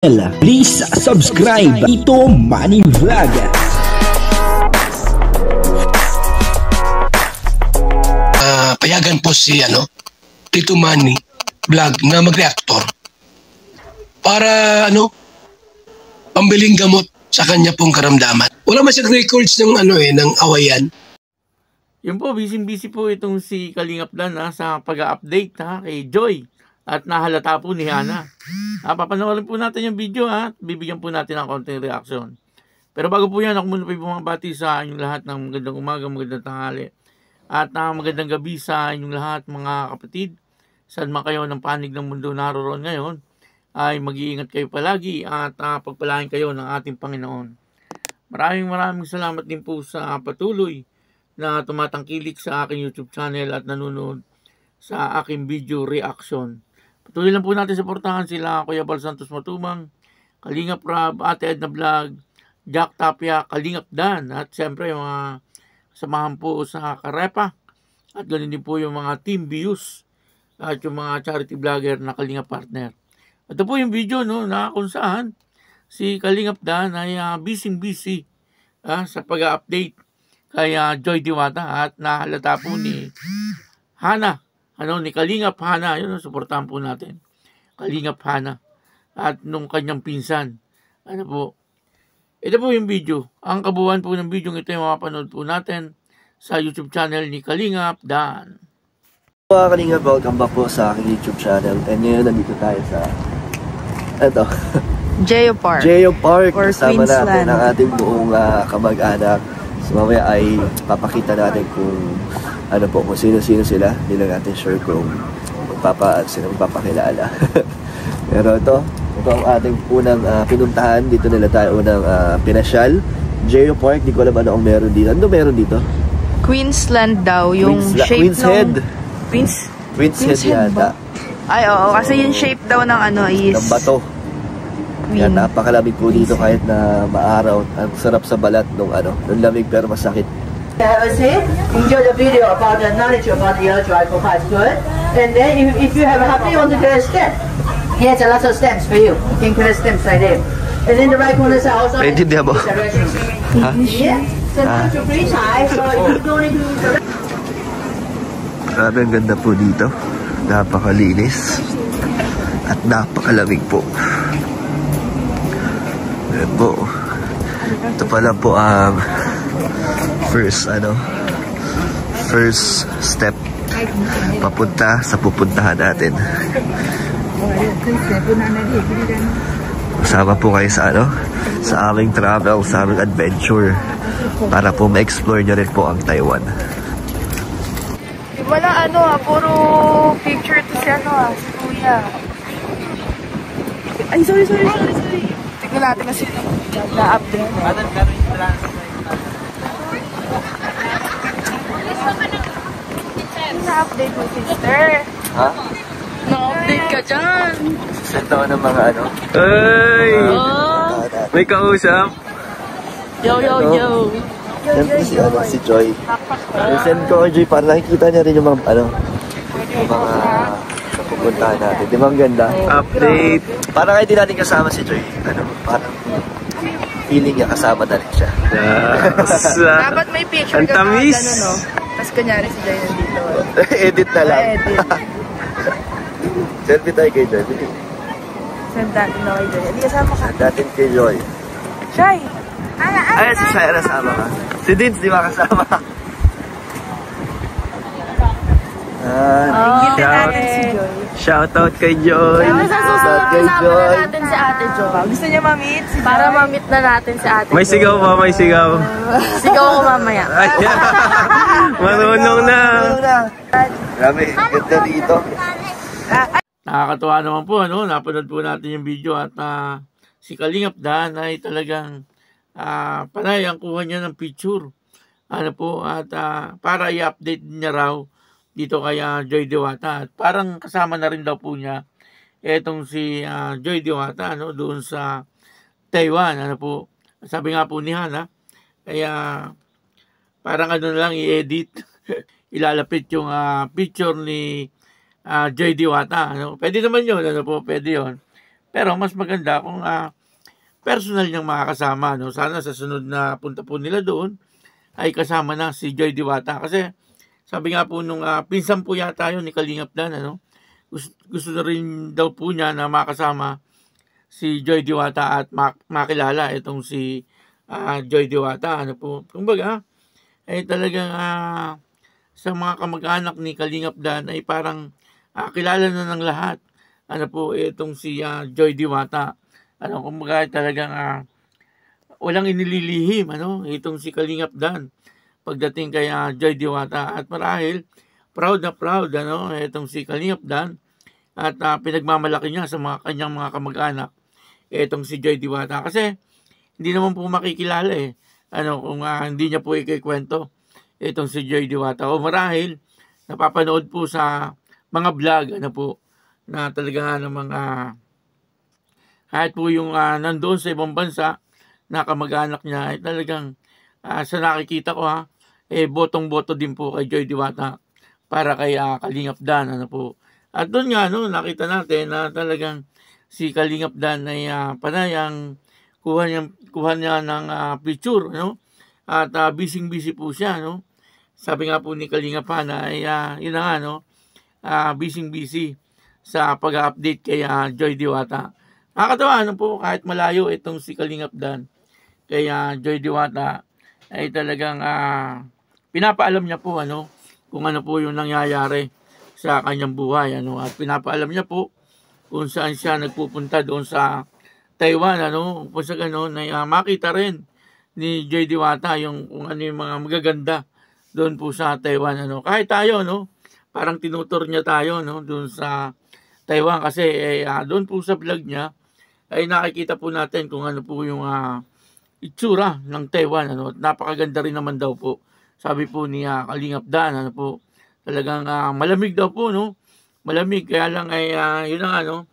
Please subscribe Tito Manny Vlog. Payagan po si Tito Manny Vlog na mag-reactor para pambiling gamot sa kanya pong karamdaman. Wala man siyang records ng ng awayan. Yun po, busy po itong si Kalingap Dan sa pag-update kay Joy. At nahalata po ni Hana. Papanoorin po natin yung video at bibigyan po natin ng konting reaction. Pero bago po yan, ako muna po yung bumabati sa inyong lahat ng magandang umaga, magandang tanghali. At magandang gabi sa inyong lahat mga kapatid. Saan man kayo ng panig ng mundo naroon ngayon, ay mag-iingat kayo palagi at pagpalain kayo ng ating Panginoon. Maraming salamat din po sa patuloy na tumatangkilik sa aking YouTube channel at nanonood sa aking video reaction. Patuloy lang po natin suportahan sila Kuya Bal Santos Matubang, Kalingap Rab, Ate Edna Vlog, Jack Tapia, Kalingap Dan, at siyempre yung mga samahan po sa Karepa, at ganun din po yung mga Team Bius at yung mga charity vlogger na Kalingap partner. Ito po yung video na kung saan si Kalingap Dan ay busy sa pag-update kay Joy Diwata, at nahalata po ni Hana, ni Kalingap Hana, yun, suportahan po natin. Kalingap Hana. At nung kanyang pinsan. Ito po yung video. Ang kabuuan po ng video ito yung mapanood po natin sa YouTube channel ni Kalingap Dan. Mga Kalingap, welcome back po sa aking YouTube channel. And ngayon, nandito tayo sa Geopark. Geopark. Kasama natin ang ating buong kamag-anak. So mamaya ay papakita natin kung kung sino-sino sila. Hindi lang natin sure kung magpapakilala. Pero ito ang ating unang pinuntahan. Dito nila tayo unang pinasyal. Geopark, di ko alam ano ang meron dito. Ano meron dito? Queensland daw, yung shape Queen's Head. Queen's Head yata. Ay, oo, kasi yung shape daw ng is ng bato. Yan, napakalamig po dito kahit na maaraw. Ang sarap sa balat nung lamig pero masakit. Enjoy the video about the knowledge about the drive for five good. And then if you have a happy on the step, he has a lot of steps for you. You can put steps right there. And then the right corner is also Naintindihan mo? Yeah. So to free side, so you don't need to. Grabe, ang ganda po dito. Napakalinis. At napakalamig po. Ayan po. Ito pala po ang first step papunta sa pupuntahan natin. Kasama po kayo sa aming travel, sa aming adventure para po ma-explore nyo rin po ang Taiwan. wala puro picture to si si Kuya. Ay, sorry. Tignan natin kasi na-update. Na-update mo, sister. Ha? Na-update ka dyan. Send ako ng mga Ay! May kausap? Yo. Siyempre si Joy. Send ko kay Joy para nakikita niya rin yung mga yung mga pupuntahan natin. Di ba ang ganda? Update! Para kahit di natin kasama si Joy, parang feeling niya kasama na rin siya. Dapat may picture ka na gano'n, Tapos kunyari si Joy nandito. Edit na lang. Edit. Selfie tayo kay Joy. Send natin na kay Joy. Hindi kasama ka. Send natin kay Joy. Joy! Ay, si Shai kasama ka. Si Dins, di ba kasama? Ingit natin si Joy. Shoutout kay Joy. Shoutout kay Joy. Natin si Ate Joy. Gusto niya ma-meet si Joy? Para ma-meet na natin si Ate Joy. May sigaw pa, may sigaw. Sigaw ko mamaya. Marunong na. Grabe, ganda dito. Nakakatuwa naman po, napanood po natin yung video at si Kalingap Dan ay talagang panay ang kuha niya ng picture. At para i-update niya raw dito kay Joy Diwata. At parang kasama na rin daw po niya etong si Joy Diwata doon sa Taiwan. Sabi nga po ni Hana, kaya parang na lang i-edit ilalapit yung picture ni Joy Diwata. Pwede naman yun, pwede yun. Pero mas maganda kung personal niyang makakasama. No? Sana sa sunod na punta po nila doon ay kasama na si Joy Diwata. Kasi sabi nga po nung pinsan po yata yun ni Kalingap Dan, ano? Gusto na rin daw po niya na makasama si Joy Diwata at makilala itong si Joy Diwata. Ano po? Kumbaga, ay talagang sa mga kamag-anak ni Kalingap Dan ay parang kilala na ng lahat. Ano po, itong si Joy Diwata. Ano, kumbaga talagang walang inililihim, ano, itong si Kalingap Dan pagdating kay Joy Diwata. At marahil, proud na proud, ano, itong si Kalingap Dan at pinagmamalaki niya sa mga kanyang mga kamag-anak itong si Joy Diwata. Kasi, hindi naman po makikilala ano, kung hindi niya po ikikwento itong si Joy Diwata. O marahil, napapanood po sa mga vlog, ano po, na talaga namang kahit po yung nandoon sa ibang bansa na kamag-anak niya ay talagang sa nakikita ko botong-boto din po kay Joy Diwata para kay Kalingap Dan, ano po. At doon nga nakita natin na talagang si Kalingap Dan ay panayang kuha niya ng picture, no? At busy po siya, no? Sabi nga po ni Kalingap na ay yun na nga, busy sa pag-update kay Joy Diwata. Nakakatawa, ano po, kahit malayo itong si Kalingap Dan kay Joy Diwata ay talagang pinapaalam niya po kung ano po yung nangyayari sa kanyang buhay, at pinapaalam niya po kung saan siya nagpupunta doon sa Taiwan, kung sa gano'n ay makita rin ni Joy Diwata kung ano yung mga magaganda doon po sa Taiwan, kahit tayo parang tinutur niya tayo doon sa Taiwan kasi doon po sa vlog niya ay nakikita po natin kung ano po yung itsura ng Taiwan, napakaganda rin naman daw po. Sabi po ni Kalingap Dan, po, talagang malamig daw po, malamig, kaya lang ay yun ang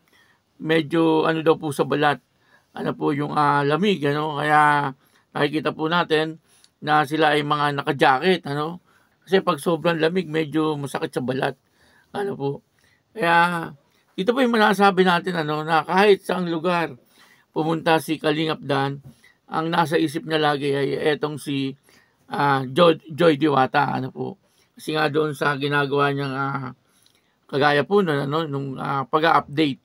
medyo daw po sa balat, po yung lamig, kaya nakikita po natin na sila ay mga naka-jacket, kasi pag sobrang lamig medyo masakit sa balat, po. Kaya ito po yung masasabi natin na kahit saang lugar pumunta si Kalingap Dan, ang nasa isip niya lagi ay etong si Joy Diwata, po. Kasi nga doon sa ginagawa niyang kagaya po nung pag-update,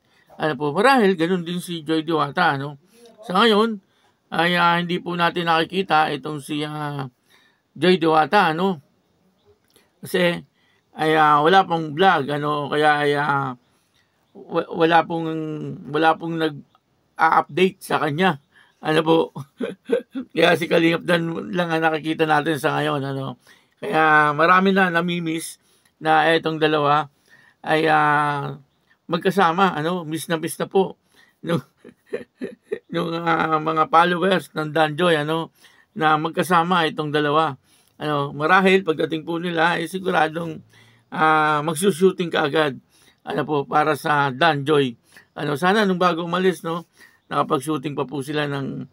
po, marahil ganun din si Joy Diwata, Sa ngayon ay hindi po natin nakikita itong si Joy Diwata, kasi ay wala pong vlog, kaya ay wala pong nag-update sa kanya, po. Kaya si Kalingap Dan lang ang nakikita natin sa ngayon, kaya marami na namimiss na etong dalawa ay magkasama, miss na po nung mga followers ng Danjoy, na magkasama itong dalawa, marahil pagdating po nila ay siguradong magsushooting kaagad, po, para sa Danjoy. Sana nung bago umalis, nakapag-shooting pa po sila ng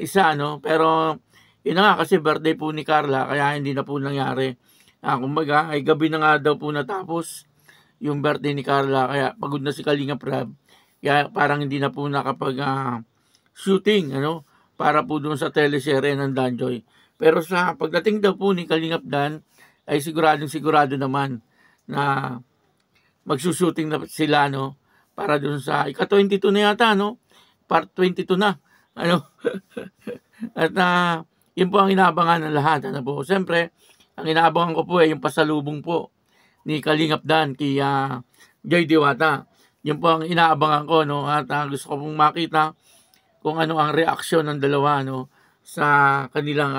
isa, pero yun na nga, kasi birthday po ni Carla, kaya hindi na po nangyari. Kumbaga, ay gabi na nga daw po natapos yung birthday ni Carla, kaya pagod na si Kalingap Rab, kaya parang hindi na po nakapag shooting, para po doon sa teleserye ng Danjoy. Pero sa pagdating daw po ni Kalingap Dan, ay sigurado naman na magsushooting na sila, para doon sa ika-22 na yata, part 22 na, at yun po ang inaabangan ng lahat, po. Siyempre, ang inaabangan ko po ay yung pasalubong po ni Kalingap Dan kay Joy Diwata. Yun po ang inaabangan ko, at gusto ko pong makita kung ano ang reaksyon ng dalawa, sa kanilang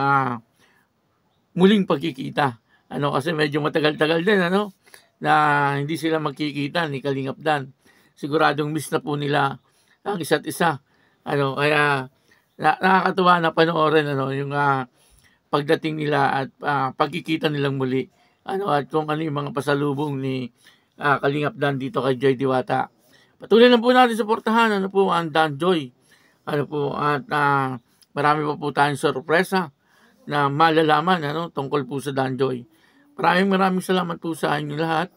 muling pagkikita. Kasi medyo matagal-tagal din, na hindi sila magkikita ni Kalingap Dan. Siguradong miss na po nila ang isa't isa. Kaya nakakatuwa na panoorin yung pagdating nila at pagkikita nilang muli. At kung ano yung mga pasalubong ni Kalingap Dan dito kay Joy Diwata. Patuloy lang po natin suportahan po ang Danjoy. Po, at marami pa po tayong sorpresa na malalaman tungkol po sa Danjoy. Maraming salamat po sa inyo lahat.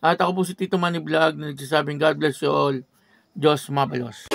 At ako po si Tito Manny Vlog na nagsasabing God bless you all. Diyos mabalos.